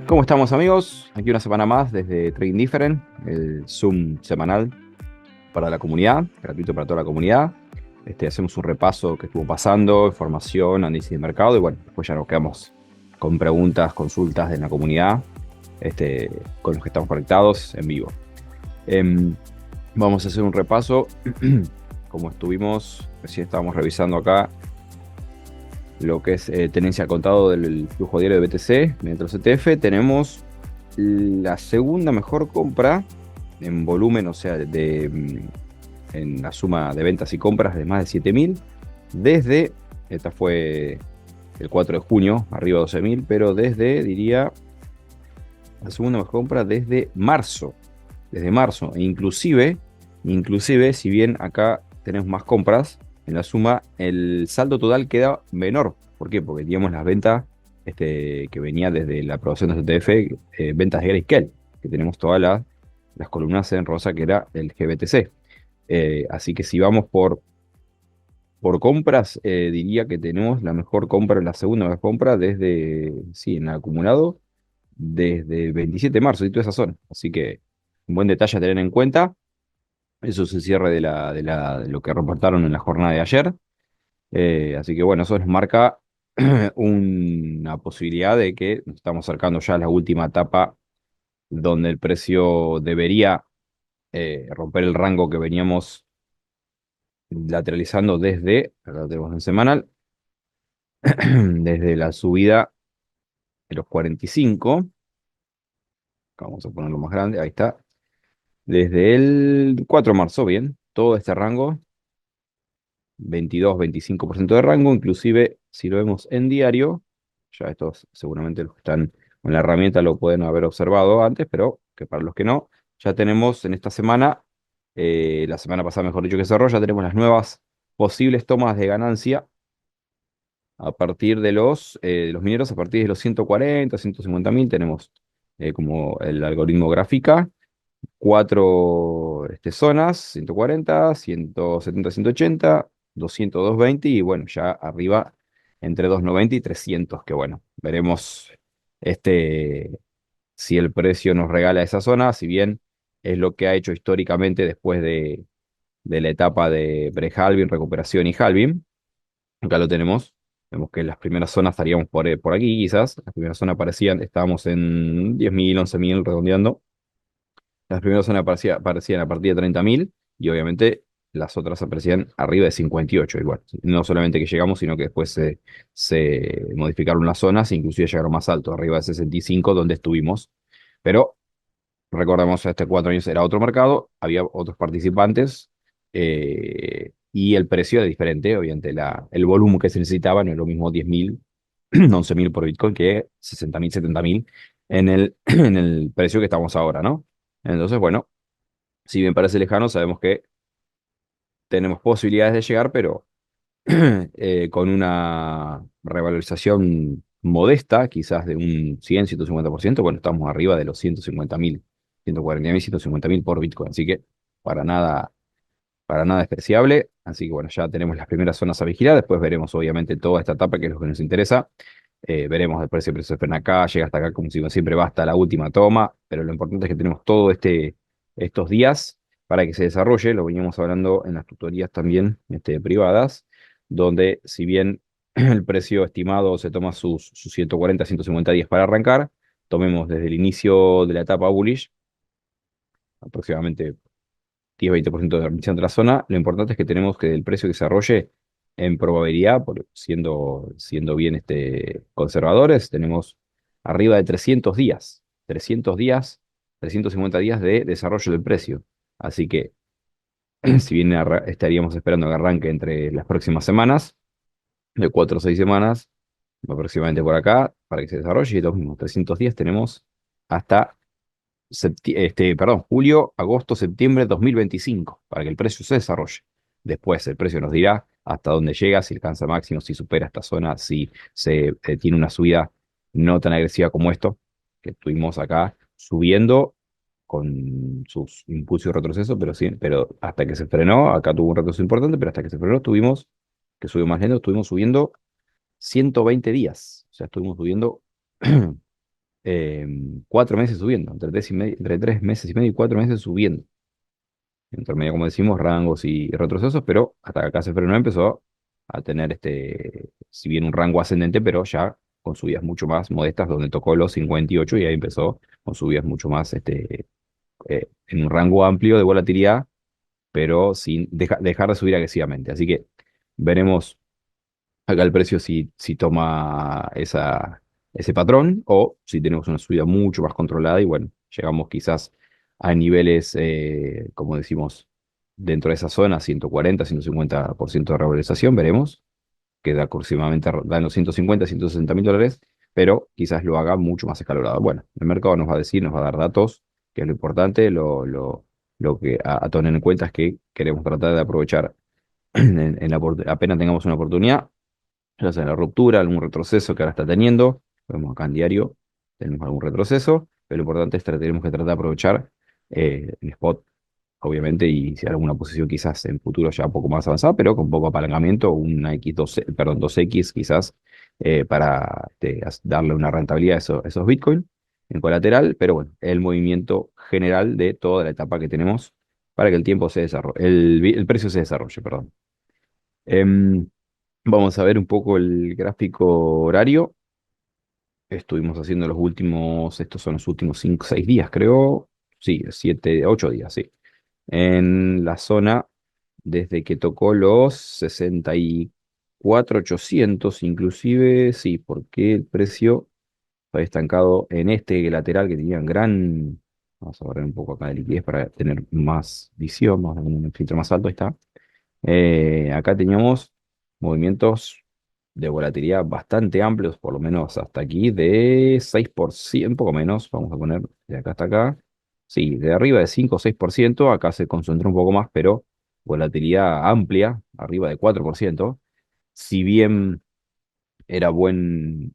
¿Cómo estamos, amigos? Aquí una semana más desde Trading Different, el Zoom semanal para la comunidad, gratuito para toda la comunidad. Hacemos un repaso que estuvo pasando, información, análisis de mercado y bueno, después ya nos quedamos con preguntas, consultas de la comunidad, con los que estamos conectados en vivo. Em, Vamos a hacer un repaso, como estuvimos, recién estábamos revisando acá lo que es tenencia al contado del flujo diario de BTC mediante los ETF. Tenemos la segunda mejor compra en volumen, o sea, en la suma de ventas y compras de más de 7.000, desde, esta fue el 4 de junio, arriba de 12.000, pero diría, la segunda mejor compra desde marzo, e inclusive, si bien acá tenemos más compras, en la suma el saldo total queda menor. ¿Por qué? Porque teníamos las ventas que venía desde la aprobación de CTF, ventas de Grayscale, que tenemos todas las columnas en rosa, que era el GBTC. Así que si vamos por compras, diría que tenemos la mejor compra, la segunda mejor compra sí, en el acumulado, desde el 27 de marzo y toda esa zona. Así que un buen detalle a tener en cuenta. Eso es el cierre de lo que reportaron en la jornada de ayer. Así que bueno, eso nos marca una posibilidad de que nos estamos acercando ya a la última etapa donde el precio debería romper el rango que veníamos lateralizando acá lo tenemos en semanal, desde la subida de los 45. Vamos a ponerlo más grande, ahí está. Desde el 4 de marzo, bien, todo este rango 22-25% de rango. Inclusive si lo vemos en diario, ya estos seguramente los que están con la herramienta lo pueden haber observado antes, pero que para los que no, ya tenemos en esta semana, la semana pasada mejor dicho que cerró, ya tenemos las nuevas posibles tomas de ganancia a partir de los mineros, a partir de los 140, 150.000, tenemos como el algoritmo gráfica, cuatro zonas: 140, 170, 180, 200, 220 y bueno, ya arriba entre 290 y 300, que bueno, veremos este, si el precio nos regala esa zona, si bien es lo que ha hecho históricamente después de la etapa de pre-halving, recuperación y halving. Acá lo tenemos. Vemos que en las primeras zonas estaríamos por aquí, quizás. Las primeras zonas estábamos en 10.000, 11.000, redondeando. Las primeras zonas aparecían a partir de 30.000 y obviamente las otras aparecían arriba de 58 igual. No solamente que llegamos, sino que después se modificaron las zonas, inclusive llegaron más alto, arriba de 65, donde estuvimos. Pero recordemos, este 4 años era otro mercado, había otros participantes, y el precio era diferente. Obviamente el volumen que se necesitaba no es lo mismo 10.000, 11.000 por Bitcoin que 60.000, 70.000 en el precio que estamos ahora, ¿no? Entonces, bueno, si bien parece lejano, sabemos que tenemos posibilidades de llegar, pero con una revalorización modesta, quizás de un 100, 150%. Bueno, estamos arriba de los 150.000, 140.000, 150.000 por Bitcoin, así que para nada despreciable. Así que bueno, ya tenemos las primeras zonas a vigilar, después veremos obviamente toda esta etapa, que es lo que nos interesa. Veremos después si el precio se frena acá, llega hasta acá, como si siempre va hasta la última toma, pero lo importante es que tenemos estos días para que se desarrolle. Lo veníamos hablando en las tutorías también, privadas, donde si bien el precio estimado se toma sus 140, 150 días para arrancar, tomemos desde el inicio de la etapa bullish, aproximadamente 10-20% de emisión de la zona. Lo importante es que tenemos que el precio desarrolle en probabilidad, siendo bien conservadores, tenemos arriba de 300 días, 350 días de desarrollo del precio. Así que, si bien estaríamos esperando que arranque entre las próximas semanas, de 4 o 6 semanas, aproximadamente por acá, para que se desarrolle, y los mismos 300 días tenemos hasta julio, agosto, septiembre de 2025, para que el precio se desarrolle. Después el precio nos dirá hasta dónde llega, si alcanza máximo, si supera esta zona, si tiene una subida no tan agresiva como esto, que estuvimos acá subiendo con sus impulsos y retrocesos, pero sí, pero hasta que se frenó, acá tuvo un retroceso importante, pero hasta que se frenó tuvimos, que subió más lento, estuvimos subiendo 120 días. O sea, estuvimos subiendo eh, 4 meses subiendo, entre 3 meses y medio y 4 meses subiendo. Entre medio, como decimos, rangos y retrocesos, pero hasta que acá se frenó empezó a tener si bien un rango ascendente, pero ya con subidas mucho más modestas, donde tocó los 58 y ahí empezó con subidas mucho más en un rango amplio de volatilidad, pero sin dejar de subir agresivamente. Así que veremos acá el precio si toma ese patrón o si tenemos una subida mucho más controlada y bueno, llegamos quizás a niveles, como decimos, dentro de esa zona, 140, 150% de revalorización, veremos, que da aproximadamente da en los 150, 160 mil dólares, pero quizás lo haga mucho más escalonado. Bueno, el mercado nos va a decir, nos va a dar datos, que es lo importante, lo que a tener en cuenta es que queremos tratar de aprovechar apenas tengamos una oportunidad, ya sea la ruptura, algún retroceso que ahora está teniendo, vemos acá en diario, tenemos algún retroceso, pero lo importante es que tenemos que tratar de aprovechar en spot, obviamente, y si hay alguna posición quizás en futuro ya un poco más avanzada, pero con poco apalancamiento, una X2, perdón, 2X quizás, para darle una rentabilidad a esos Bitcoin en colateral, pero bueno, el movimiento general de toda la etapa que tenemos para que el tiempo se desarrolle, el precio se desarrolle, perdón. Em, Vamos a ver un poco el gráfico horario. Estuvimos haciendo estos son los últimos 5 6 días, creo. Sí, 7 8 días, sí. En la zona, desde que tocó los 64.800 inclusive, sí, porque el precio está estancado en este lateral que tenía gran. Vamos a borrar un poco acá de liquidez para tener más visión, vamos a poner un filtro más alto, ahí está. Acá teníamos movimientos de volatilidad bastante amplios, por lo menos hasta aquí, de 6%, un poco menos, vamos a poner de acá hasta acá. Sí, de arriba de 5 o 6%, acá se concentró un poco más, pero volatilidad amplia, arriba de 4%. Si bien era buena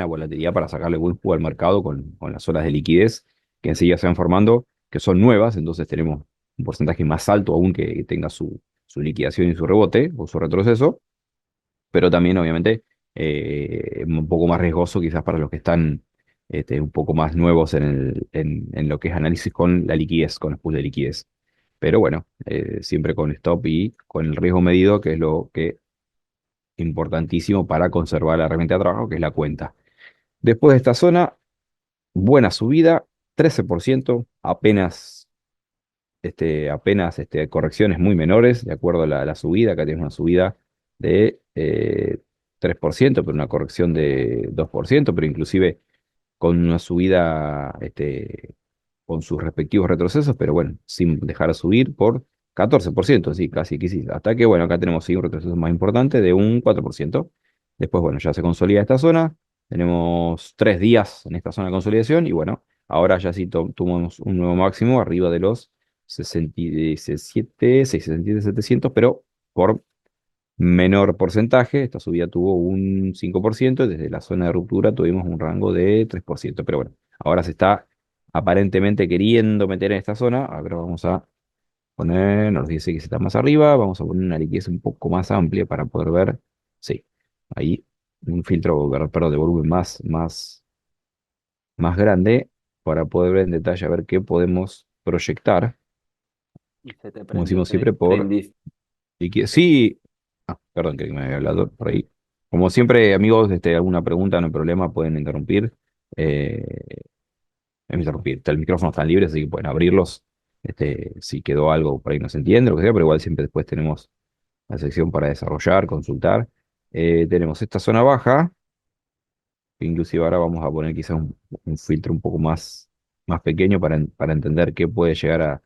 volatilidad para sacarle buen jugo al mercado con las olas de liquidez que enseguida se van formando, que son nuevas, entonces tenemos un porcentaje más alto aún que tenga su liquidación y su rebote o su retroceso, pero también obviamente un poco más riesgoso quizás para los que están un poco más nuevos en lo que es análisis con la liquidez, con los pools de liquidez. Pero bueno, siempre con stop y con el riesgo medido, que es lo que importantísimo para conservar la herramienta de trabajo, que es la cuenta. Después de esta zona, buena subida, 13%, apenas correcciones muy menores, de acuerdo a la subida. Acá tienes una subida de 3%, pero una corrección de 2%, pero inclusive con una subida con sus respectivos retrocesos, pero bueno, sin dejar de subir por 14%, sí, casi que sí. Hasta que, bueno, acá tenemos sí, un retroceso más importante de un 4%. Después, bueno, ya se consolida esta zona. Tenemos 3 días en esta zona de consolidación y bueno, ahora ya sí tomamos un nuevo máximo arriba de los 67, 67, 700, pero por menor porcentaje. Esta subida tuvo un 5% y desde la zona de ruptura tuvimos un rango de 3%. Pero bueno, ahora se está aparentemente queriendo meter en esta zona. Ahora vamos a poner, nos dice que está más arriba, vamos a poner una liquidez un poco más amplia para poder ver. Sí, ahí un filtro, perdón, de volumen más grande para poder ver en detalle a ver qué podemos proyectar, Y se te como prendió, decimos siempre, por prendiste. Sí, perdón que me había hablado por ahí. Como siempre, amigos, alguna pregunta, no hay problema, pueden interrumpir. Eh, el micrófono está libre, así que pueden abrirlos. Si quedó algo por ahí no se entiende, lo que sea, pero igual siempre después tenemos la sección para desarrollar, consultar. Tenemos esta zona baja, que inclusive ahora vamos a poner quizás un filtro un poco más pequeño para entender qué puede llegar a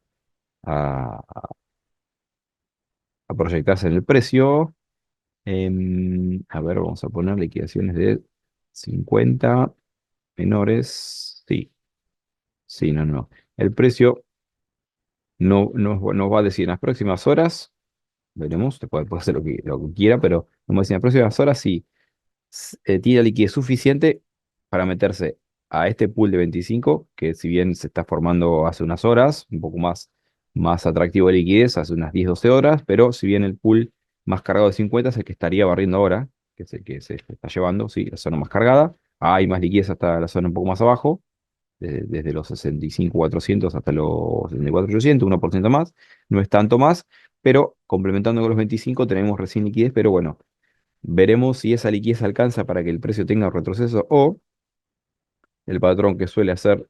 a proyectarse en el precio. A ver, vamos a poner liquidaciones de 50 menores. Sí, sí, no, no. El precio no, nos va a decir en las próximas horas, veremos, puede hacer lo que quiera, pero nos va a decir en las próximas horas si tiene liquidez suficiente para meterse a este pool de 25, que si bien se está formando hace unas horas, un poco más atractivo de liquidez, hace unas 10 12 horas, pero si bien el pool más cargado de 50 es el que estaría barriendo ahora, que es el que se está llevando, sí, la zona más cargada, hay más liquidez hasta la zona un poco más abajo, desde los 65.400 hasta los 64.800, 1% más, no es tanto más, pero complementando con los 25 tenemos recién liquidez, pero bueno, veremos si esa liquidez alcanza para que el precio tenga un retroceso o el patrón que suele hacer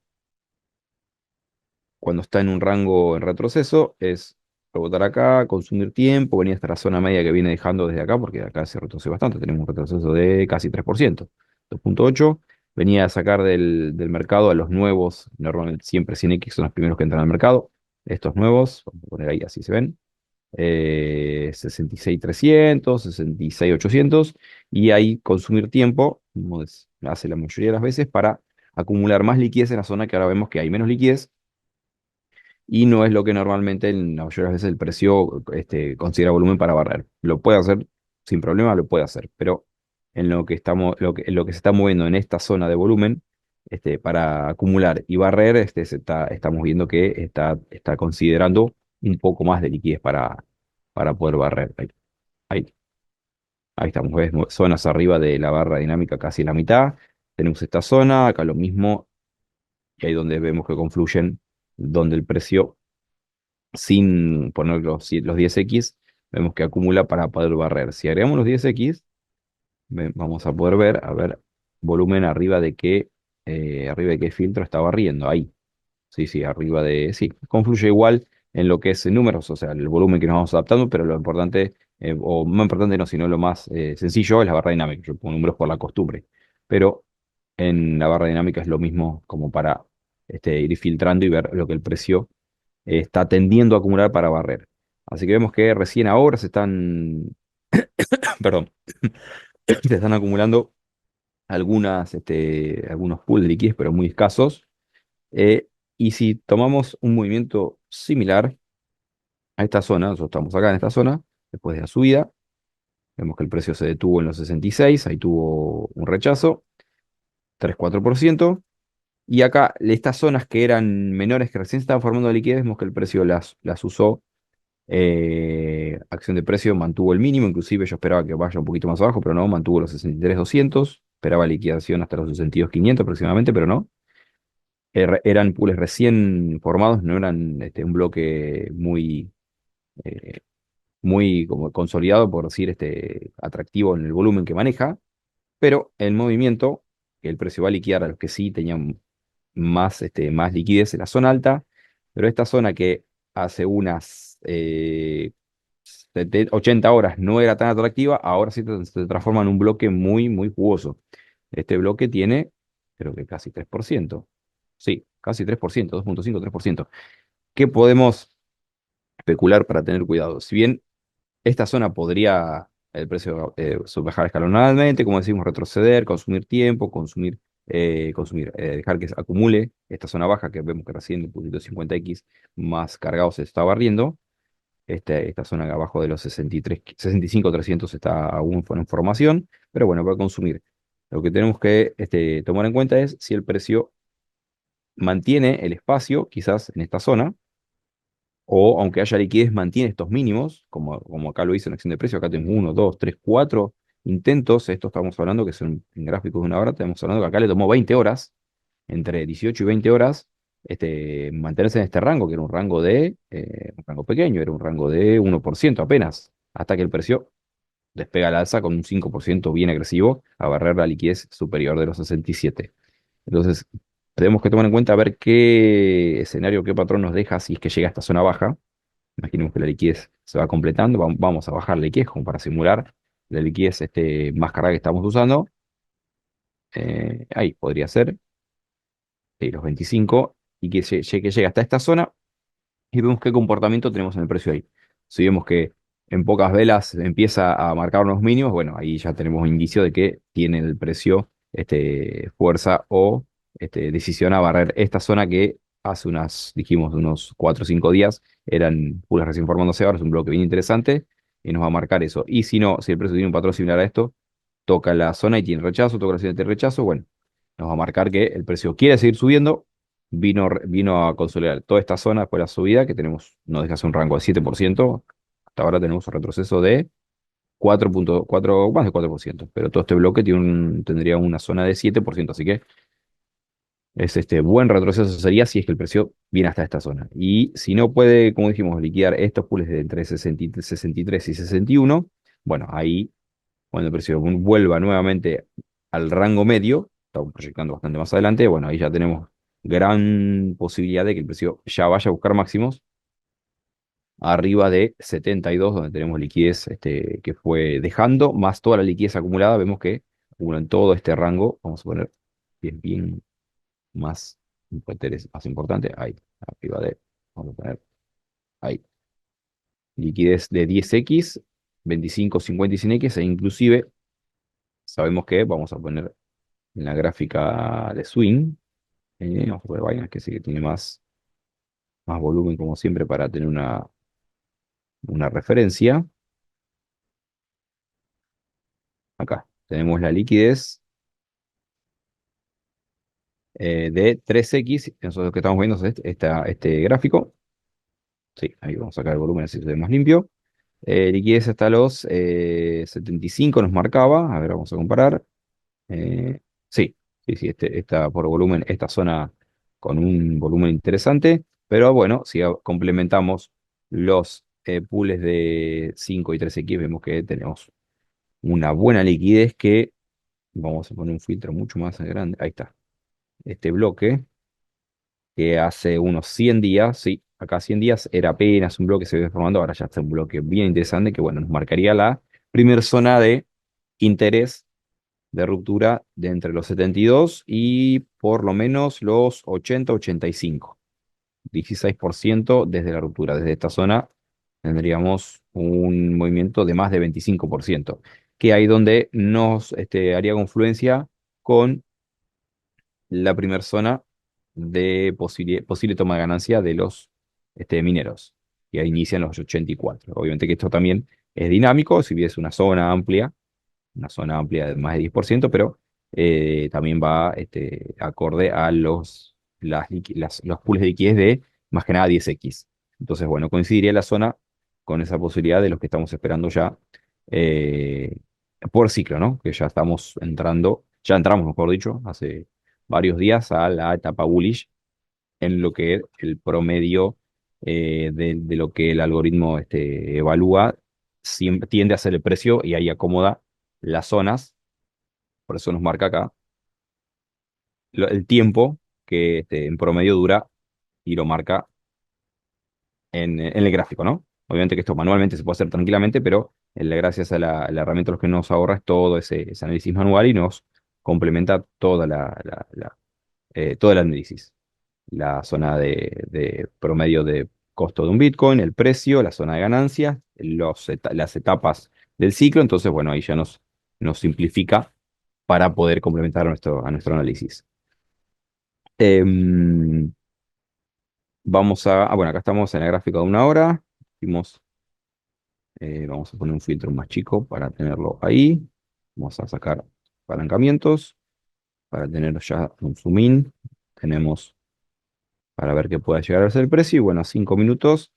cuando está en un rango en retroceso es rebotar acá, consumir tiempo, venir hasta la zona media que viene dejando desde acá, porque de acá se retrocede bastante, tenemos un retroceso de casi 3%, 2,8. Venía a sacar del mercado a los nuevos, normalmente siempre 100X son los primeros que entran al mercado, estos nuevos, vamos a poner ahí así se ven, 66.300, 66.800, y ahí consumir tiempo, como hace la mayoría de las veces, para acumular más liquidez en la zona que ahora vemos que hay menos liquidez y no es lo que normalmente en la mayoría de las veces el precio considera volumen para barrer. Lo puede hacer sin problema, lo puede hacer, pero en lo que estamos, lo que se está moviendo en esta zona de volumen, para acumular y barrer, estamos viendo que está considerando un poco más de liquidez para poder barrer. Ahí, ahí estamos, ¿ves? Zonas arriba de la barra dinámica casi la mitad. Tenemos esta zona, acá lo mismo, y ahí donde vemos que confluyen, donde el precio sin poner los 10X, vemos que acumula para poder barrer. Si agregamos los 10X, vamos a poder ver, volumen arriba de qué filtro está barriendo. Ahí. Sí, sí, sí, confluye igual en lo que es en números, o sea, el volumen que nos vamos adaptando, pero lo importante, o no importante no, sino lo más sencillo es la barra dinámica. Yo pongo números por la costumbre, pero en la barra dinámica es lo mismo como para ir filtrando y ver lo que el precio está tendiendo a acumular para barrer. Así que vemos que recién ahora perdón, se están acumulando algunos pools de liquidez, pero muy escasos. Eh, y si tomamos un movimiento similar a esta zona, nosotros estamos acá en esta zona, después de la subida, vemos que el precio se detuvo en los 66, ahí tuvo un rechazo, 3-4%. Y acá, estas zonas que eran menores, que recién se estaban formando liquidez, vemos que el precio las usó. Acción de precio mantuvo el mínimo, inclusive yo esperaba que vaya un poquito más abajo, pero no, mantuvo los 63.200, esperaba liquidación hasta los 62.500 aproximadamente, pero no. Eran pools recién formados, no eran un bloque eh, muy como consolidado, por decir, atractivo en el volumen que maneja, pero el movimiento, que el precio va a liquidar a los que sí tenían más liquidez en la zona alta, pero esta zona que hace unas 80 horas no era tan atractiva, ahora sí se transforma en un bloque muy, muy jugoso. Este bloque tiene, creo que casi 3%. Sí, casi 3%, 2,5, 3%. ¿Qué podemos especular para tener cuidado? Si bien esta zona podría el precio bajar escalonadamente, como decimos, retroceder, consumir tiempo, dejar que se acumule esta zona baja que vemos que recién el puntito 50X más cargado se está barriendo. Esta zona de abajo de los 63, 65.300 está aún en formación, pero bueno, para consumir. Lo que tenemos que tomar en cuenta es si el precio mantiene el espacio, quizás en esta zona, o aunque haya liquidez, mantiene estos mínimos, como acá lo hizo en acción de precio. Acá tenemos uno, dos, tres, cuatro intentos. Esto estamos hablando que son en gráficos de una hora. Estamos hablando que acá le tomó 20 horas, entre 18 y 20 horas, mantenerse en este rango, que era un rango pequeño, era un rango de 1% apenas, hasta que el precio despega al alza con un 5% bien agresivo a barrer la liquidez superior de los 67. Entonces, tenemos que tomar en cuenta a ver qué escenario, qué patrón nos deja si es que llega a esta zona baja. Imaginemos que la liquidez se va completando, vamos a bajar la liquidez como para simular la liquidez más cargada que estamos usando. Ahí podría ser, los 25, y que llegue hasta esta zona y vemos qué comportamiento tenemos en el precio ahí. Si vemos que en pocas velas empieza a marcar unos mínimos, bueno, ahí ya tenemos un indicio de que tiene el precio fuerza o decisión a barrer esta zona que hace dijimos, unos 4 o 5 días eran puras recién formándose. Ahora es un bloque bien interesante y nos va a marcar eso. Y si no, si el precio tiene un patrón similar a esto, toca la zona y tiene rechazo, toca la zona y tiene rechazo, bueno, nos va a marcar que el precio quiere seguir subiendo. Vino a consolidar toda esta zona después de la subida, que nos deja hacer un rango de 7%. Hasta ahora tenemos un retroceso de 4.4, más de 4%, pero todo este bloque tendría una zona de 7%, así que es este buen retroceso sería si es que el precio viene hasta esta zona. Y si no puede, como dijimos, liquidar estos pools de entre 63 y 61, bueno, ahí cuando el precio vuelva nuevamente al rango medio, estamos proyectando bastante más adelante, bueno, ahí ya tenemos gran posibilidad de que el precio ya vaya a buscar máximos arriba de 72, donde tenemos liquidez que fue dejando, más toda la liquidez acumulada, vemos que en todo este rango, vamos a poner bien más, más importante, ahí, arriba de, vamos a poner ahí, liquidez de 10x, 25, 50 y 100x, e inclusive sabemos que vamos a poner en la gráfica de swing, vamos a poner Binance, que sí que tiene más volumen como siempre para tener una referencia. Acá tenemos la liquidez de 3x, nosotros que estamos viendo es este gráfico. Sí, ahí vamos a sacar el volumen así se ve más limpio. Liquidez hasta los 75 nos marcaba. A ver, vamos a comparar. Eh, sí, sí, está por volumen, esta zona con un volumen interesante. Pero bueno, si complementamos los pools de 5 y 3x, vemos que tenemos una buena liquidez que vamos a poner un filtro mucho más grande. Ahí está. Este bloque que hace unos 100 días, sí, acá 100 días era apenas un bloque que se ve formando, ahora ya está un bloque bien interesante que, bueno, nos marcaría la primera zona de interés de ruptura de entre los 72 y por lo menos los 80-85. 16% desde la ruptura. Desde esta zona tendríamos un movimiento de más de 25%, que ahí donde nos haría confluencia con la primera zona de posible toma de ganancia de los mineros, que ahí inician los 84. Obviamente que esto también es dinámico, si bien es una zona amplia de más de 10%, pero también va acorde a los pools de liquidez de más que nada 10x. Entonces, bueno, coincidiría la zona con esa posibilidad de los que estamos esperando ya eh, por ciclo, ¿no? Que ya estamos entrando, ya entramos, mejor dicho, hace varios días a la etapa bullish en lo que el promedio de lo que el algoritmo evalúa siempre tiende a ser el precio y ahí acomoda las zonas, por eso nos marca acá el tiempo que en promedio dura y lo marca en el gráfico, ¿no? Obviamente que esto manualmente se puede hacer tranquilamente, pero gracias a la herramienta lo que nos ahorra es todo ese análisis manual y nos complementa todo el análisis. La zona de promedio de costo de un Bitcoin, el precio, la zona de ganancias, las etapas del ciclo. Entonces, bueno, ahí ya nos simplifica para poder complementar a nuestro análisis. Em, bueno, acá estamos en la gráfica de una hora. Vimos, vamos a poner un filtro más chico para tenerlo ahí. Vamos a sacar apalancamientos para tener ya un zoom in. Tenemos para ver qué pueda llegar a ser el precio. Y bueno, a 5 minutos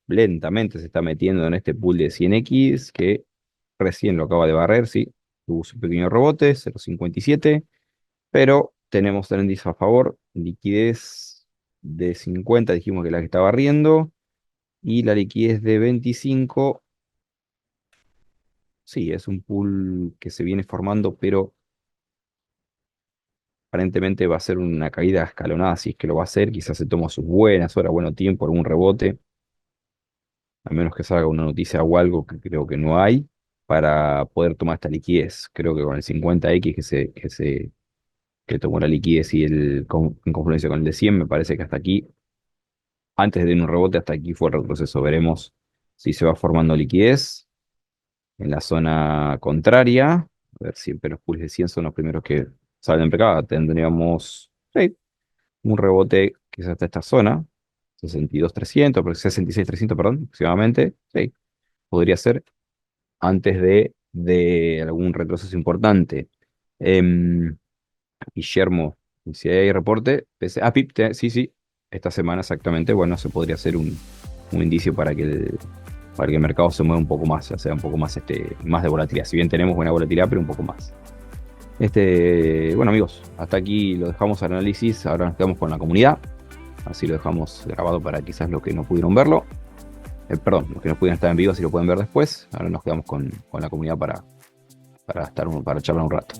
lentamente se está metiendo en este pool de 100x que recién lo acaba de barrer, sí. Tuvo su pequeño rebote, 0,57, pero tenemos trendis a favor, liquidez de 50, dijimos que la que está barriendo, y la liquidez de 25, sí, es un pool que se viene formando, pero aparentemente va a ser una caída escalonada, si es que lo va a hacer, quizás se toma sus buenas horas, bueno tiempo, algún rebote, a menos que salga una noticia o algo que creo que no hay, para poder tomar esta liquidez. Creo que con el 50x que tomó la liquidez y en confluencia con el de 100, me parece que hasta aquí, antes de un rebote, hasta aquí fue el retroceso. Veremos si se va formando liquidez en la zona contraria. A ver si los pools de 100 son los primeros que salen por acá. Tendríamos sí, un rebote que es hasta esta zona, 62.300, 66.300, perdón, aproximadamente. Sí, podría ser antes de algún retroceso importante. Em, Guillermo, si hay reporte, PIP, sí, sí, esta semana exactamente, bueno, se podría hacer un indicio para que para que el mercado se mueva un poco más, o sea, un poco más, más de volatilidad. Si bien tenemos buena volatilidad, pero un poco más. Bueno, amigos, hasta aquí lo dejamos al análisis. Ahora nos quedamos con la comunidad. Así lo dejamos grabado para quizás los que no pudieron verlo. Perdón, los que no pudieron estar en vivo, si lo pueden ver después. Ahora nos quedamos con la comunidad para charlar un rato.